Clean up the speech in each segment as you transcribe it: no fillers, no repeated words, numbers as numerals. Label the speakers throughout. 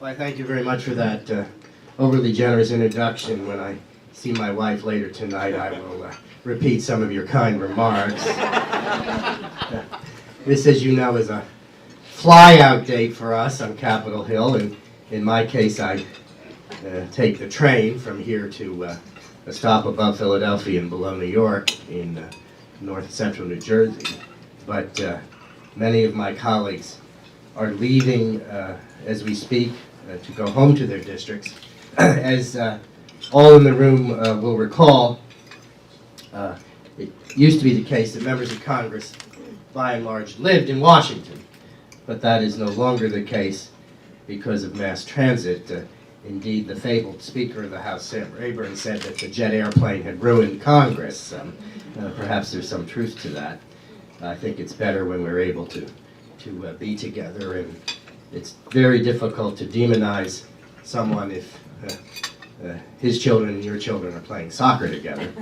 Speaker 1: Well, I thank you very much for that overly generous introduction. When I see my wife later tonight, I will repeat some of your kind remarks. This, as you know, is a fly-out date for us on Capitol Hill, and in my case, I take the train from here to a stop above Philadelphia and below New York in north central New Jersey. But many of my colleagues are leaving as we speak to go home to their districts. As all in the room will recall, it used to be the case that members of Congress, by and large, lived in Washington, but that is no longer the case because of mass transit. Indeed, the fabled Speaker of the House, Sam Rayburn, said that the jet airplane had ruined Congress. Perhaps there's some truth to that. I think it's better when we're able to be together, and it's very difficult to demonize someone if his children and your children are playing soccer together.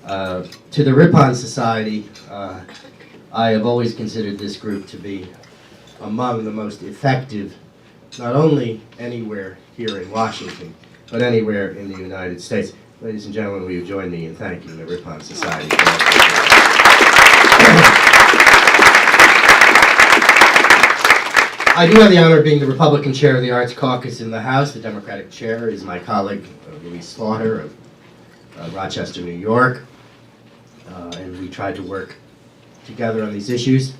Speaker 1: To the Ripon Society, I have always considered this group to be among the most effective, not only anywhere here in Washington, but anywhere in the United States. Ladies and gentlemen, will you join me in thanking the Ripon Society for that? I do have the honor of being the Republican chair of the Arts Caucus in the House. The Democratic chair is my colleague, Louise Slaughter of Rochester, New York. And we tried to work together on these issues.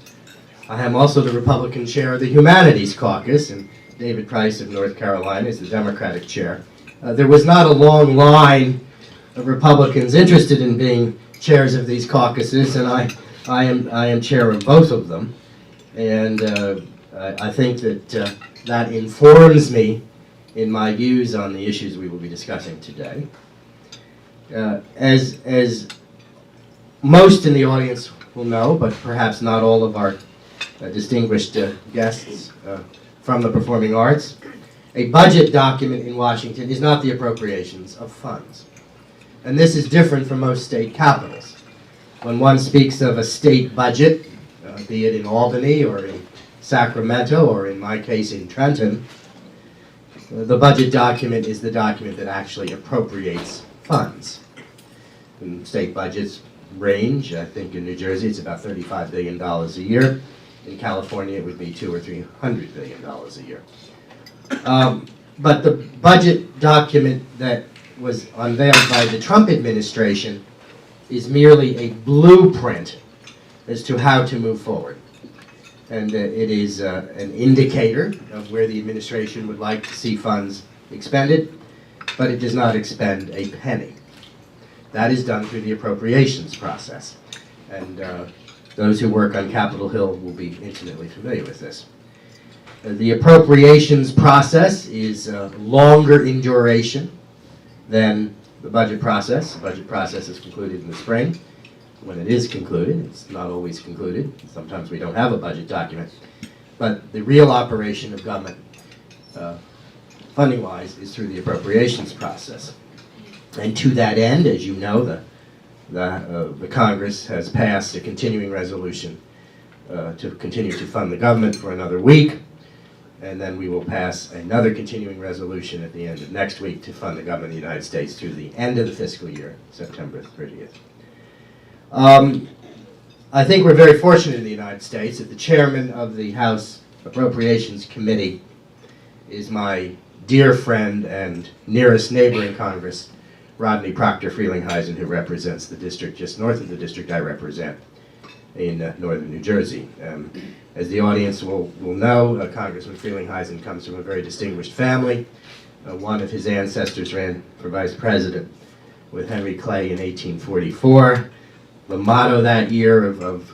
Speaker 1: I am also the Republican chair of the Humanities Caucus, and David Price of North Carolina is the Democratic chair. There was not a long line of Republicans interested in being chairs of these caucuses, and I am chair of both of them. And I think that that informs me in my views on the issues we will be discussing today. As most in the audience will know, but perhaps not all of our distinguished guests from the performing arts, a budget document in Washington is not the appropriations of funds. And this is different from most state capitals. When one speaks of a state budget, be it in Albany or in Sacramento, or in my case in Trenton, the budget document is the document that actually appropriates funds. And state budgets range. I think in New Jersey it's about $35 billion a year. In California it would be $200 or $300 billion a year. But the budget document that was unveiled by the Trump administration is merely a blueprint as to how to move forward. And it is an indicator of where the administration would like to see funds expended, but it does not expend a penny. That is done through the appropriations process. And those who work on Capitol Hill will be intimately familiar with this. The appropriations process is longer in duration than the budget process. The budget process is concluded in the spring. When it is concluded, it's not always concluded. Sometimes we don't have a budget document. But the real operation of government, funding-wise, is through the appropriations process. And to that end, as you know, the Congress has passed a continuing resolution to continue to fund the government for another week. And then we will pass another continuing resolution at the end of next week to fund the government of the United States through the end of the fiscal year, September 30th. I think we're very fortunate in the United States that the chairman of the House Appropriations Committee is my dear friend and nearest neighbor in Congress, Rodney Proctor Frelinghuysen, who represents the district just north of the district I represent in northern New Jersey. As the audience will know, Congressman Frelinghuysen comes from a very distinguished family. One of his ancestors ran for vice president with Henry Clay in 1844. The motto that year of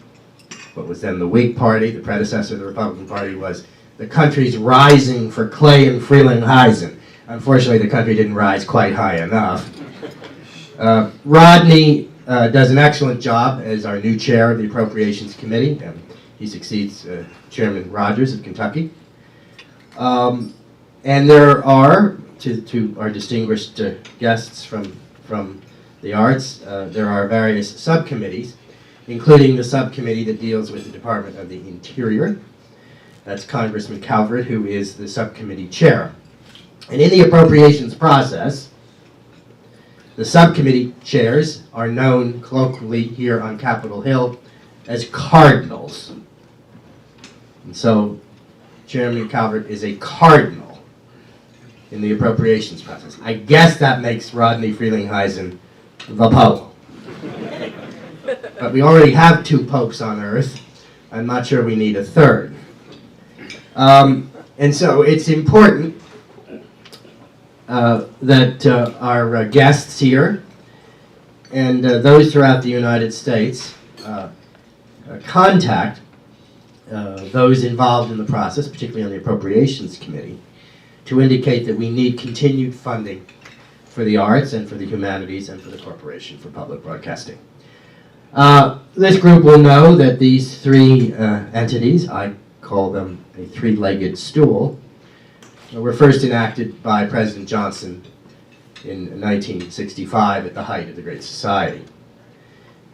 Speaker 1: what was then the Whig Party, the predecessor of the Republican Party, was "The country's rising for Clay and Frelinghuysen." Unfortunately, the country didn't rise quite high enough. Rodney does an excellent job as our new chair of the Appropriations Committee. He succeeds Chairman Rogers of Kentucky. And there are, to our distinguished guests from the arts, there are various subcommittees, including the subcommittee that deals with the Department of the Interior, That's Congressman Calvert, who is the subcommittee chair. And in the appropriations process, the subcommittee chairs are known colloquially here on Capitol Hill as cardinals. And so Chairman Calvert is a cardinal in the appropriations process. I guess that makes Rodney Frelinghuysen the Pope. But we already have 2 popes on earth. I'm not sure we need a third. And so it's important that our guests here and those throughout the United States contact those involved in the process, particularly on the Appropriations Committee, to indicate that we need continued funding for the arts and for the humanities and for the Corporation for Public Broadcasting. This group will know that these 3 entities, I call them a 3-legged stool, were first enacted by President Johnson in 1965 at the height of the Great Society.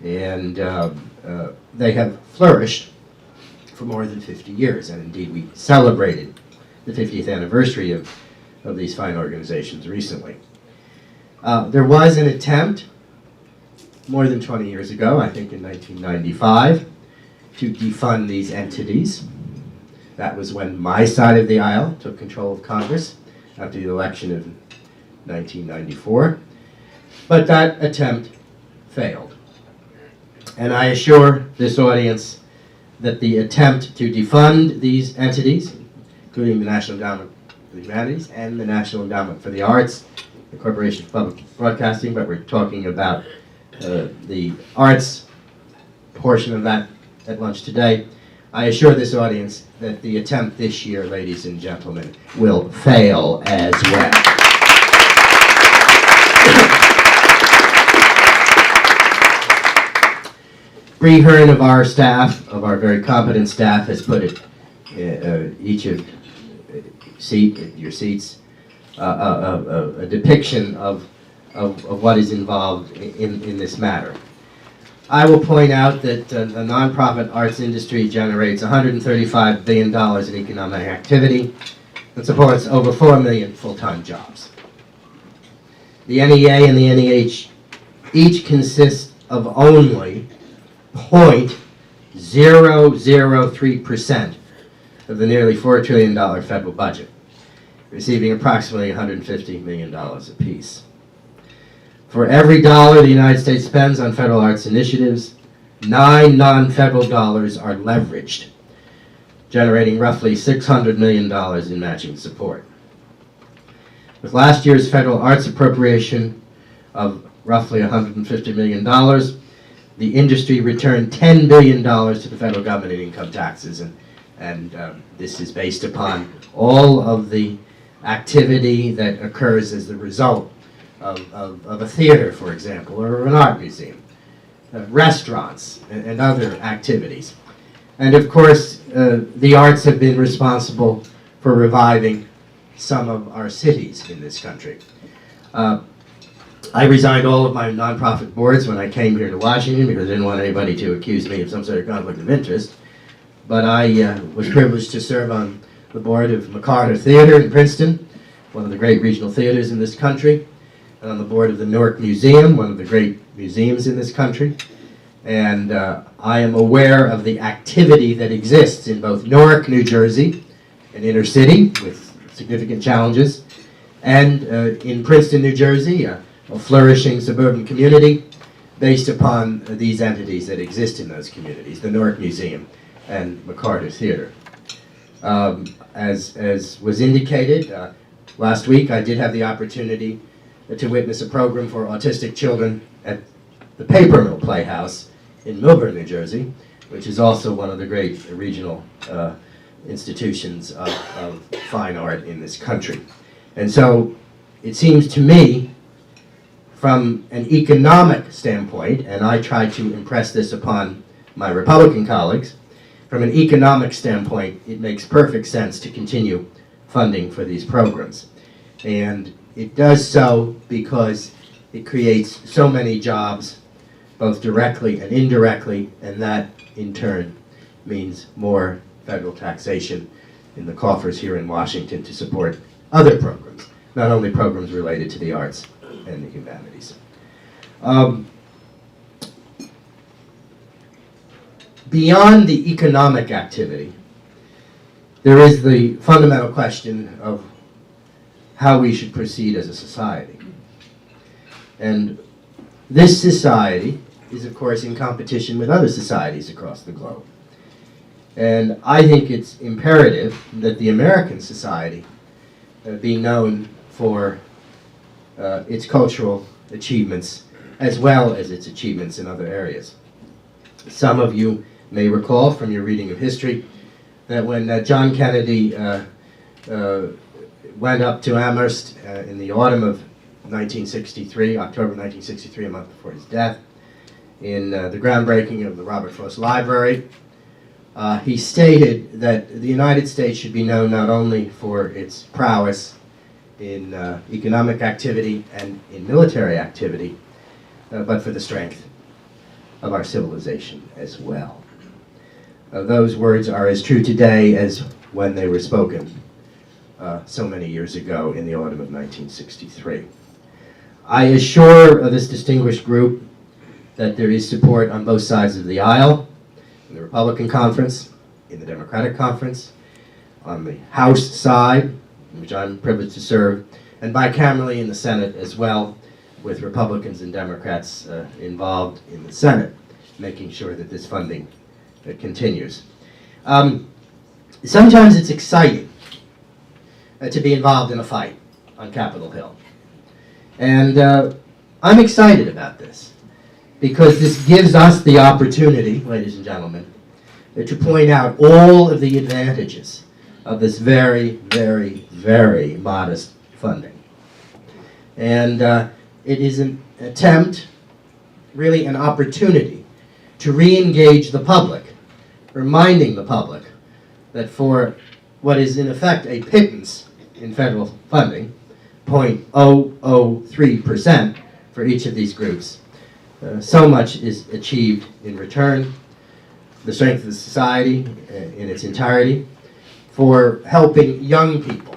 Speaker 1: And they have flourished for more than 50 years, and indeed we celebrated the 50th anniversary of these fine organizations recently. There was an attempt more than 20 years ago, I think in 1995, to defund these entities. That was when my side of the aisle took control of Congress after the election of 1994. But that attempt failed. And I assure this audience that the attempt to defund these entities, including the National Endowment for the Humanities and the National Endowment for the Arts, the Corporation for Public Broadcasting, but we're talking about the arts portion of that at lunch today. I assure this audience that the attempt this year, ladies and gentlemen, will fail as well. Bree Hearn of our staff, of our very competent staff, has put it, each of your seats, a depiction of what is involved in this matter. I will point out that the nonprofit arts industry generates $135 billion in economic activity and supports over 4 million full-time jobs. The NEA and the NEH each consist of only 0.003% of the nearly $4 trillion federal budget, receiving approximately $150 million apiece. For every dollar the United States spends on federal arts initiatives, 9 non-federal dollars are leveraged, generating roughly $600 million in matching support. With last year's federal arts appropriation of roughly $150 million, the industry returned $10 billion to the federal government in income taxes, and this is based upon all of the activity that occurs as the result of a theater, for example, or an art museum, restaurants, and other activities. And of course, the arts have been responsible for reviving some of our cities in this country. I resigned all of my nonprofit boards when I came here to Washington because I didn't want anybody to accuse me of some sort of conflict of interest. But I was privileged to serve on the board of McCarter Theater in Princeton, one of the great regional theaters in this country, and on the board of the Newark Museum, one of the great museums in this country. And I am aware of the activity that exists in both Newark, New Jersey, an inner city with significant challenges, and in Princeton, New Jersey, a flourishing suburban community based upon these entities that exist in those communities, the Newark Museum and McCarter Theater. As was indicated, last week I did have the opportunity to witness a program for autistic children at the Paper Mill Playhouse in Milburn, New Jersey, which is also one of the great regional institutions of fine art in this country. And so it seems to me, from an economic standpoint, and I try to impress this upon my Republican colleagues, from an economic standpoint, it makes perfect sense to continue funding for these programs. And it does so because it creates so many jobs, both directly and indirectly, and that in turn means more federal taxation in the coffers here in Washington to support other programs, not only programs related to the arts and the humanities. Beyond the economic activity, there is the fundamental question of how we should proceed as a society. And this society is, of course, in competition with other societies across the globe. And I think it's imperative that the American society be known for its cultural achievements as well as its achievements in other areas. Some of you may recall from your reading of history that when John Kennedy went up to Amherst in the autumn of 1963, October 1963, a month before his death, in the groundbreaking of the Robert Frost Library, he stated that the United States should be known not only for its prowess in economic activity and in military activity, but for the strength of our civilization as well. Those words are as true today as when they were spoken so many years ago in the autumn of 1963. I assure this distinguished group that there is support on both sides of the aisle, in the Republican conference, in the Democratic conference, on the House side, which I'm privileged to serve, and bicamerally in the Senate as well, with Republicans and Democrats involved in the Senate, making sure that this funding continues. Sometimes it's exciting to be involved in a fight on Capitol Hill. And I'm excited about this, because this gives us the opportunity, ladies and gentlemen, to point out all of the advantages of this very, very, very modest funding. And it is an attempt, really an opportunity, to re-engage the public, reminding the public that for what is in effect a pittance in federal funding, 0.003% for each of these groups, so much is achieved in return, the strength of the society in its entirety, for helping young people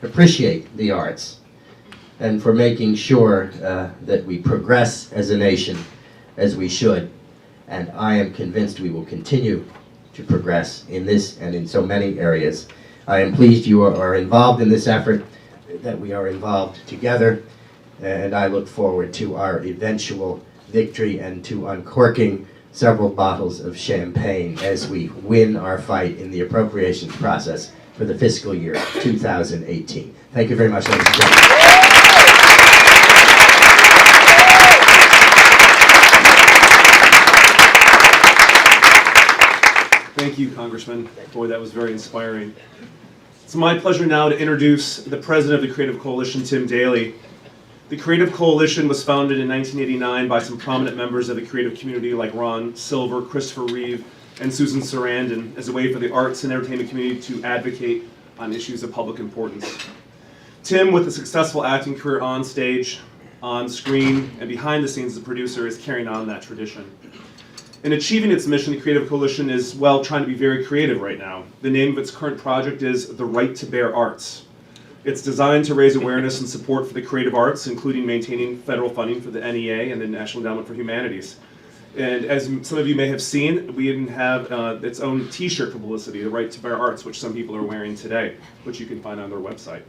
Speaker 1: appreciate the arts, and for making sure that we progress as a nation as we should. And I am convinced we will continue to progress in this and in so many areas. I am pleased you are involved in this effort, that we are involved together, and I look forward to our eventual victory and to uncorking several bottles of champagne as we win our fight in the appropriations process for the fiscal year 2018. Thank you very much, ladies and gentlemen.
Speaker 2: Thank you, Congressman. Boy, that was very inspiring. It's my pleasure now to introduce the president of the Creative Coalition, Tim Daly. The Creative Coalition was founded in 1989 by some prominent members of the creative community like Ron Silver, Christopher Reeve, and Susan Sarandon as a way for the arts and entertainment community to advocate on issues of public importance. Tim, with a successful acting career on stage, on screen, and behind the scenes as a producer, is carrying on that tradition. In achieving its mission, the Creative Coalition is, well, trying to be very creative right now. The name of its current project is The Right to Bear Arts. It's designed to raise awareness and support for the creative arts, including maintaining federal funding for the NEA and the National Endowment for Humanities. And as some of you may have seen, we even have its own t-shirt publicity, The Right to Bear Arts, which some people are wearing today, which you can find on their website.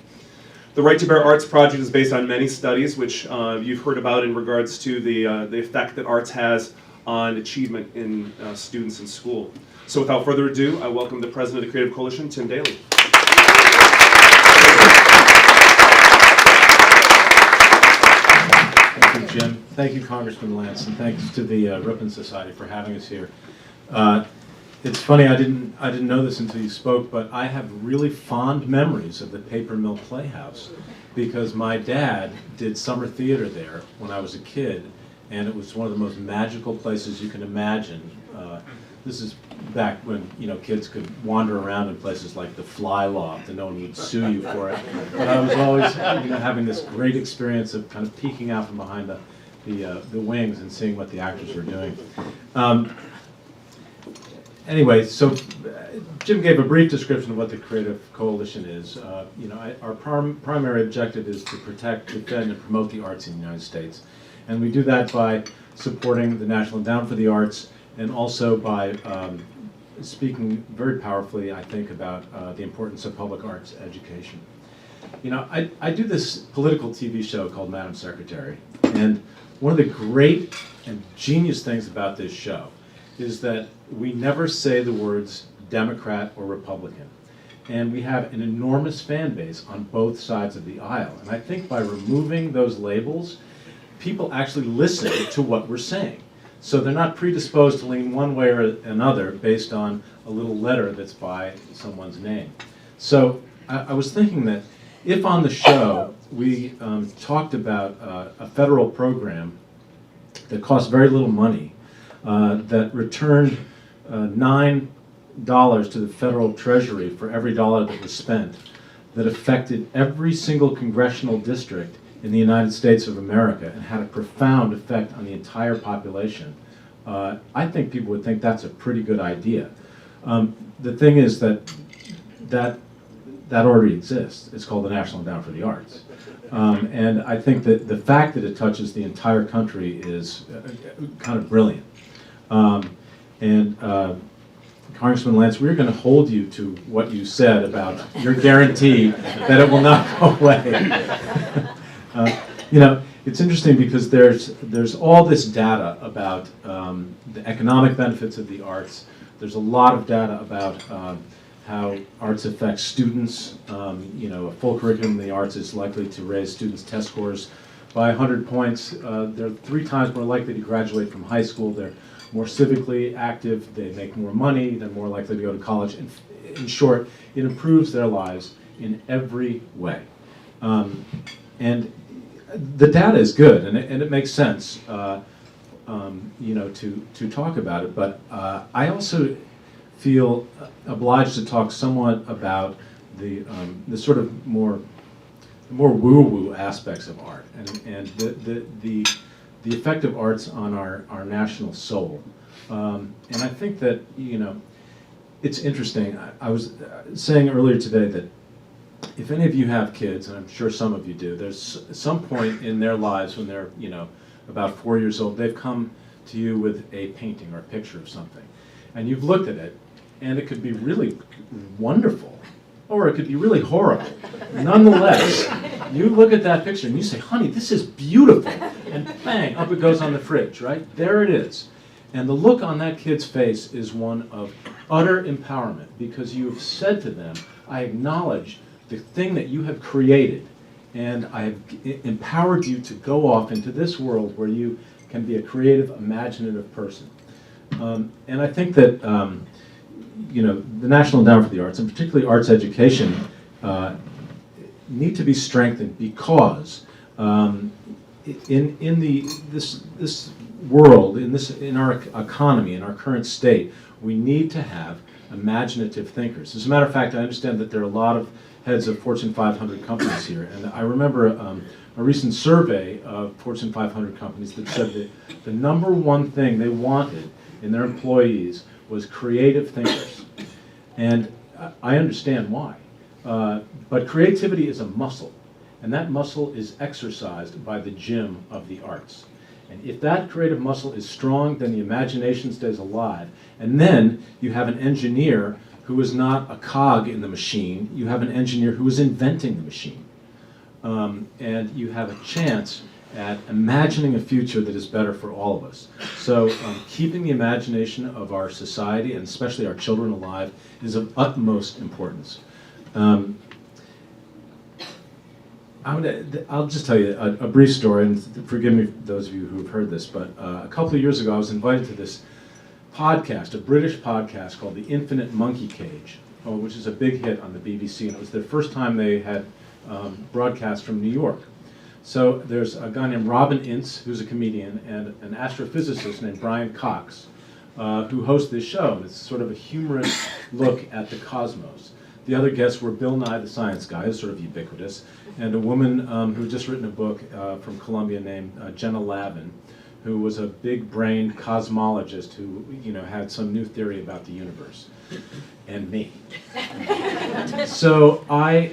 Speaker 2: The Right to Bear Arts project is based on many studies, which you've heard about in regards to the effect that arts has on achievement in students in school. So without further ado, I welcome the president of the Creative Coalition, Tim Daly.
Speaker 3: Thank you, Jim. Thank you, Congressman Lance, and thanks to the Ripon Society for having us here. It's funny, I didn't know this until you spoke, but I have really fond memories of the Paper Mill Playhouse because my dad did summer theater there when I was a kid, and it was one of the most magical places you can imagine. This is back when kids could wander around in places like the Fly Loft and no one would sue you for it. But I was always having this great experience of kind of peeking out from behind the wings and seeing what the actors were doing. Anyway, so Jim gave a brief description of what the Creative Coalition is. Our primary objective is to protect, defend, and promote the arts in the United States. And we do that by supporting the National Endowment for the Arts and also by speaking very powerfully, I think, about the importance of public arts education. I do this political TV show called Madam Secretary, and one of the great and genius things about this show is that we never say the words Democrat or Republican. And we have an enormous fan base on both sides of the aisle. And I think by removing those labels, people actually listen to what we're saying. So they're not predisposed to lean one way or another based on a little letter that's by someone's name. So I was thinking that if on the show we talked about a federal program that cost very little money, that returned $9 to the federal treasury for every dollar that was spent, that affected every single congressional district in the United States of America and had a profound effect on the entire population, I think people would think that's a pretty good idea. The thing is that already exists. It's called the National Endowment for the Arts. And I think that the fact that it touches the entire country is kind of brilliant. Congressman Lance, we're going to hold you to what you said about your guarantee that it will not go away. It's interesting because there's all this data about the economic benefits of the arts. There's a lot of data about how arts affect students. A full curriculum in the arts is likely to raise students' test scores by 100 points. They're 3 times more likely to graduate from high school. They're more civically active. They make more money. They're more likely to go to college. In short, it improves their lives in every way. And the data is good, and it makes sense, to talk about it. But I also feel obliged to talk somewhat about the sort of more woo-woo aspects of art and the effect of arts on our national soul. And I think that it's interesting. I was saying earlier today that if any of you have kids, and I'm sure some of you do, there's some point in their lives when they're about 4 years old, they've come to you with a painting or a picture of something, and you've looked at it, and it could be really wonderful, or it could be really horrible. Nonetheless, you look at that picture and you say, honey, this is beautiful, and bang, up it goes on the fridge, right? There it is. And the look on that kid's face is one of utter empowerment, because you've said to them, I acknowledge the thing that you have created, and I have empowered you to go off into this world where you can be a creative, imaginative person. And I think that the National Endowment for the Arts, and particularly arts education, need to be strengthened because this world, in our economy, in our current state, we need to have imaginative thinkers. As a matter of fact, I understand that there are a lot of heads of Fortune 500 companies here, and I remember a recent survey of Fortune 500 companies that said that the number one thing they wanted in their employees was creative thinkers. And I understand why. But creativity is a muscle, and that muscle is exercised by the gym of the arts. And if that creative muscle is strong, then the imagination stays alive. And then you have an engineer who is not a cog in the machine. You have an engineer who is inventing the machine. And you have a chance at imagining a future that is better for all of us. So keeping the imagination of our society, and especially our children, alive is of utmost importance. I'll just tell you a brief story, and forgive me those of you who have heard this, but a couple of years ago I was invited to this podcast, a British podcast called The Infinite Monkey Cage, which is a big hit on the BBC, and it was their first time they had broadcast from New York. So there's a guy named Robin Ince, who's a comedian, and an astrophysicist named Brian Cox, who host this show, and it's sort of a humorous look at the cosmos. The other guests were Bill Nye the Science Guy, who's sort of ubiquitous, and a woman who had just written a book from Columbia named Jenna Lavin, who was a big-brained cosmologist who, had some new theory about the universe, and me. So I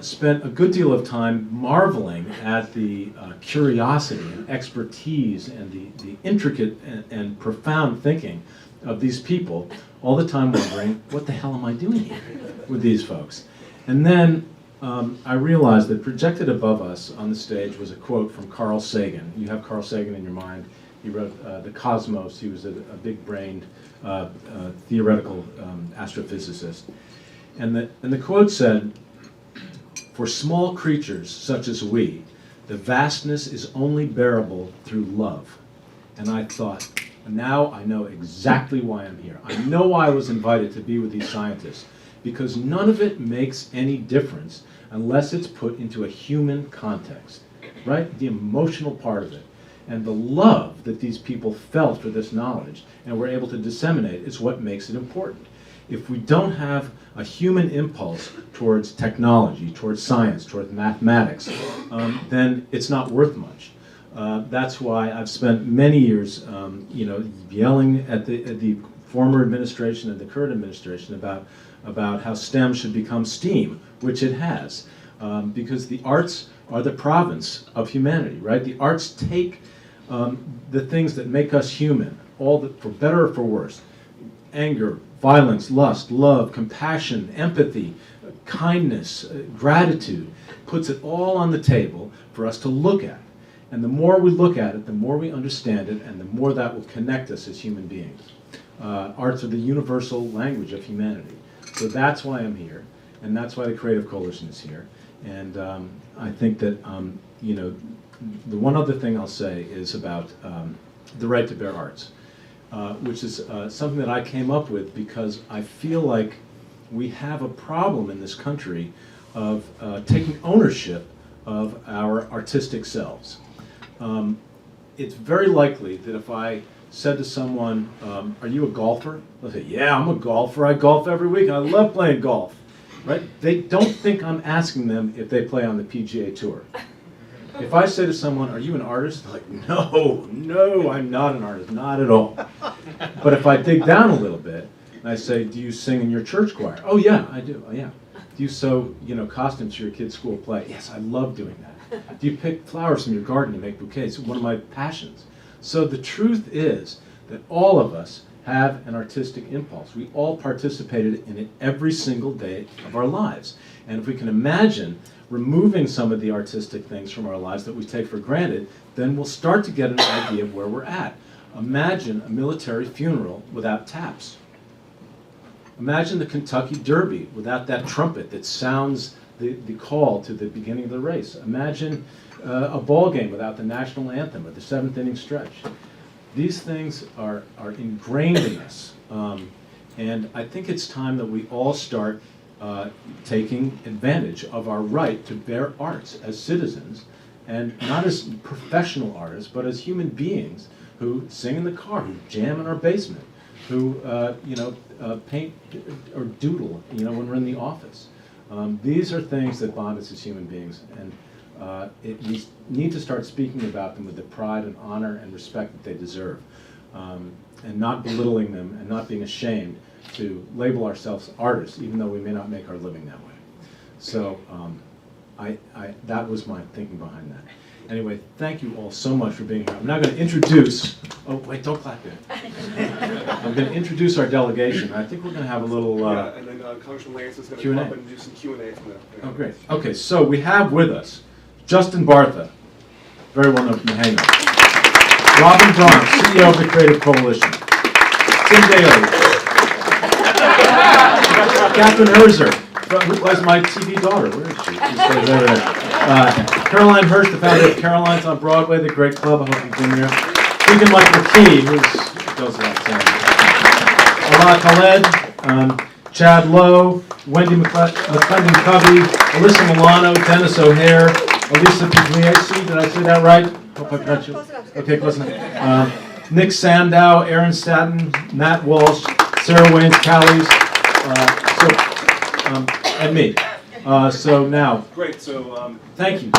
Speaker 3: spent a good deal of time marveling at the curiosity and expertise and the intricate and profound thinking of these people, all the time wondering, what the hell am I doing here with these folks? And then I realized that projected above us on the stage was a quote from Carl Sagan. You have Carl Sagan in your mind. He wrote The Cosmos. He was a big-brained theoretical astrophysicist. And the quote said, "For small creatures such as we, the vastness is only bearable through love." And I thought, now I know exactly why I'm here. I know why I was invited to be with these scientists, because none of it makes any difference unless it's put into a human context, right? The emotional part of it. And the love that these people felt for this knowledge and were able to disseminate is what makes it important. If we don't have a human impulse towards technology, towards science, towards mathematics, then it's not worth much. That's why I've spent many years, yelling at the former administration and the current administration about how STEM should become STEAM, which it has, because the arts are the province of humanity, right? The arts take the things that make us human, for better or for worse, anger, violence, lust, love, compassion, empathy, kindness, gratitude, puts it all on the table for us to look at. And the more we look at it, the more we understand it, and the more that will connect us as human beings. Arts are the universal language of humanity. So that's why I'm here, and that's why the Creative Coalition is here. And I think that, the one other thing I'll say is about the right to bear arts, which is something that I came up with because I feel like we have a problem in this country of taking ownership of our artistic selves. It's very likely that if I said to someone, "Are you a golfer?" They'll say, "Yeah, I'm a golfer. I golf every week. I love playing golf." Right? They don't think I'm asking them if they play on the PGA Tour. If I say to someone, "Are you an artist?" They're like, No, I'm not an artist, not at all. But if I dig down a little bit and I say, "Do you sing in your church choir?" "Oh yeah, I do. Oh yeah." "Do you sew, costumes for your kids' school play?" "Yes, I love doing that." "Do you pick flowers from your garden and make bouquets?" "It's one of my passions." So the truth is that all of us have an artistic impulse. We all participated in it every single day of our lives. And if we can imagine removing some of the artistic things from our lives that we take for granted, then we'll start to get an idea of where we're at. Imagine a military funeral without taps. Imagine the Kentucky Derby without that trumpet that sounds the call to the beginning of the race. Imagine a ball game without the national anthem or the seventh inning stretch. These things are ingrained in us. And I think it's time that we all start taking advantage of our right to bear arts as citizens, and not as professional artists, but as human beings who sing in the car, who jam in our basement, who paint or doodle when we're in the office. These are things that bond us as human beings, and we need to start speaking about them with the pride and honor and respect that they deserve, and not belittling them and not being ashamed to label ourselves artists, even though we may not make our living that way. So that was my thinking behind that. Anyway, thank you all so much for being here. I'm now going to introduce, oh wait, don't clap yet. I'm going to introduce our delegation. I think we're going to have a little
Speaker 2: and then Congressman Lance is going to come up and do some Q&A from there.
Speaker 3: Oh, great. Okay, so we have with us Justin Bartha, very well known from the Hangar. Robin Braun, CEO of the Creative Coalition. Tim Daly. Kathrine Herzer, who was my TV daughter. Where is she? She's over there. Caroline Hirsch, the founder of Caroline's on Broadway, the great club. I hope you've been there. Keegan-Michael Key, who goes without saying. Alaa Khaled, Chad Lowe, Wendi McLendon-Covey, Alyssa Milano, Denis O'Hare, Elisa Pugliese, did I say that right? Hope I got you. Okay, close enough. Nick Sandow, Aaron Staton, Matt Walsh, Sarah Wayne Callies, and me. So now,
Speaker 2: great. So
Speaker 3: thank you.